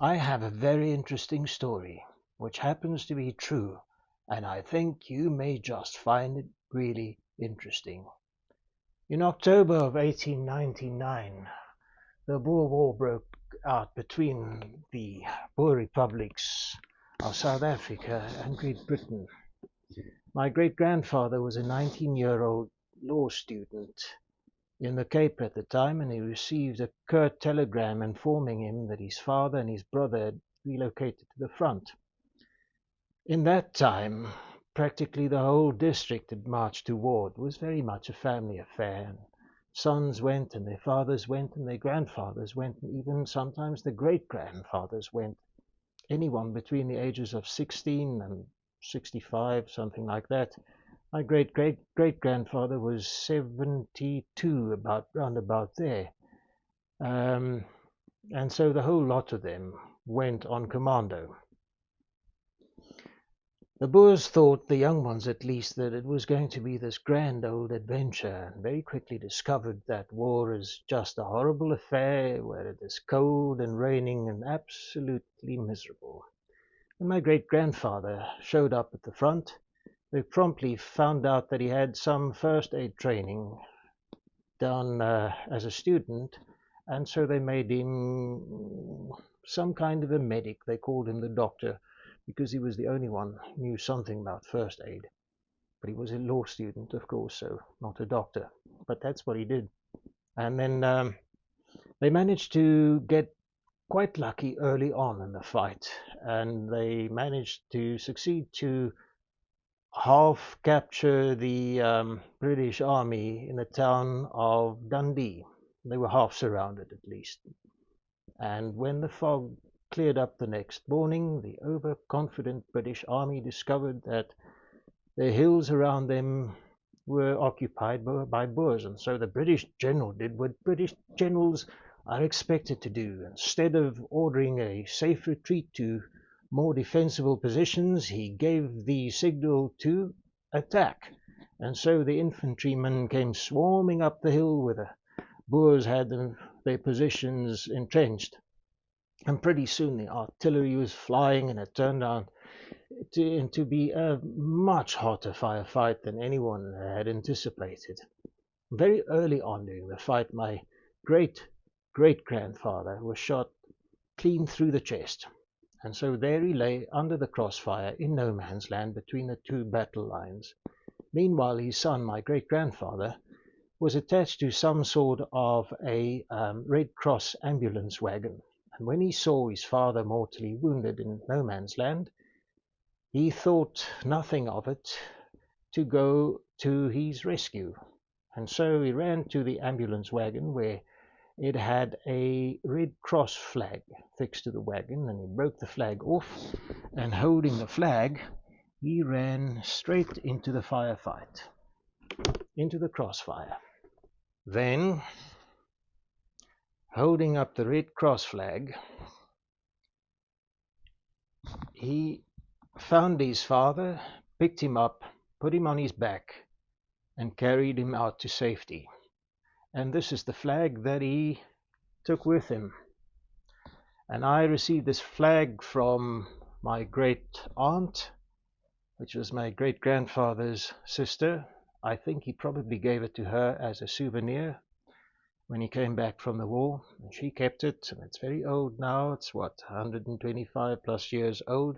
I have a very interesting story, which happens to be true, and I think you may just find it really interesting. In October of 1899, the Boer War broke out between the Boer republics of South Africa and Great Britain. My great-grandfather was a 19-year-old law student in the Cape at the time, and he received a curt telegram informing him that his father and his brother had relocated to the front. In that time, practically the whole district had marched to war. It was very much a family affair. And sons went, and their fathers went, and their grandfathers went, and even sometimes the great-grandfathers went. Anyone between the ages of 16 and 65, something like that. My great-great-great-grandfather was 72, round about there. Um, and so the whole lot of them went on commando. The Boers thought, the young ones at least, that it was going to be this grand old adventure, and very quickly discovered that war is just a horrible affair where it is cold and raining and absolutely miserable. When my great-grandfather showed up at the front, they promptly found out that he had some first aid training done as a student, and so they made him some kind of a medic. They called him the doctor, because he was the only one who knew something about first aid. But he was a law student, of course, so not a doctor. But that's what he did. And then they managed to get quite lucky early on in the fight, and they managed to succeed to half capture the British army in the town of Dundee. They were half surrounded at least. And when the fog cleared up the next morning, the overconfident British army discovered that the hills around them were occupied by Boers, and so the British general did what British generals are expected to do. Instead of ordering a safe retreat to more defensible positions, he gave the signal to attack. And so the infantrymen came swarming up the hill where the Boers had their positions entrenched. And pretty soon the artillery was flying, and it turned out to be a much hotter firefight than anyone had anticipated. Very early on during the fight, my great-great-grandfather was shot clean through the chest, and so there he lay under the crossfire in no man's land between the two battle lines. Meanwhile, his son, my great-grandfather, was attached to some sort of a Red Cross ambulance wagon. And when he saw his father mortally wounded in no man's land, he thought nothing of it to go to his rescue. And so he ran to the ambulance wagon, where it had a Red Cross flag fixed to the wagon, and he broke the flag off, and holding the flag, he ran straight into the firefight, into the crossfire. Then, holding up the Red Cross flag, he found his father, picked him up, put him on his back, and carried him out to safety. And this is the flag that he took with him. And I received this flag from my great aunt, which was my great-grandfather's sister. I think he probably gave it to her as a souvenir when he came back from the war, and she kept it, and it's very old now. It's 125 plus years old,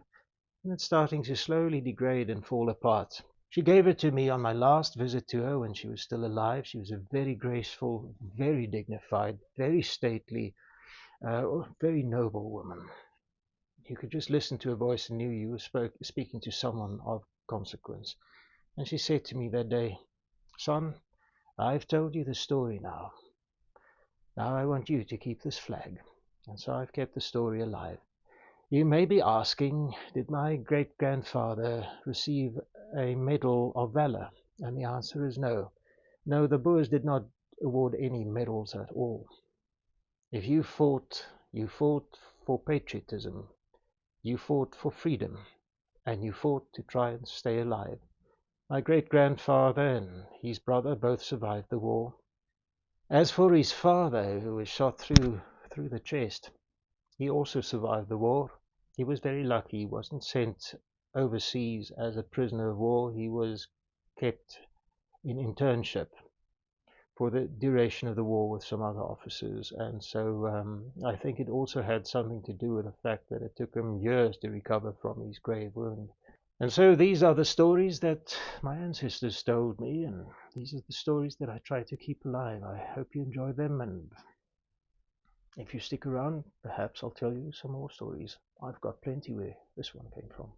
and it's starting to slowly degrade and fall apart. She gave it to me on my last visit to her when she was still alive. She was a very graceful, very dignified, very stately, very noble woman. You could just listen to her voice and knew you were speaking to someone of consequence. And she said to me that day, "Son, I've told you the story now. Now I want you to keep this flag." And so I've kept the story alive. You may be asking, did my great-grandfather receive a Medal of Valor? And the answer is no. No, the Boers did not award any medals at all. If you fought for patriotism, you fought for freedom, and you fought to try and stay alive. My great-grandfather and his brother both survived the war. As for his father, who was shot through the chest, He also survived the war. He was very lucky. He wasn't sent overseas as a prisoner of war. He was kept in internship for the duration of the war with some other officers. And so I think it also had something to do with the fact that it took him years to recover from his grave wound. And so these are the stories that my ancestors told me, and these are the stories that I try to keep alive. I hope you enjoy them, and if you stick around, perhaps I'll tell you some more stories. I've got plenty where this one came from.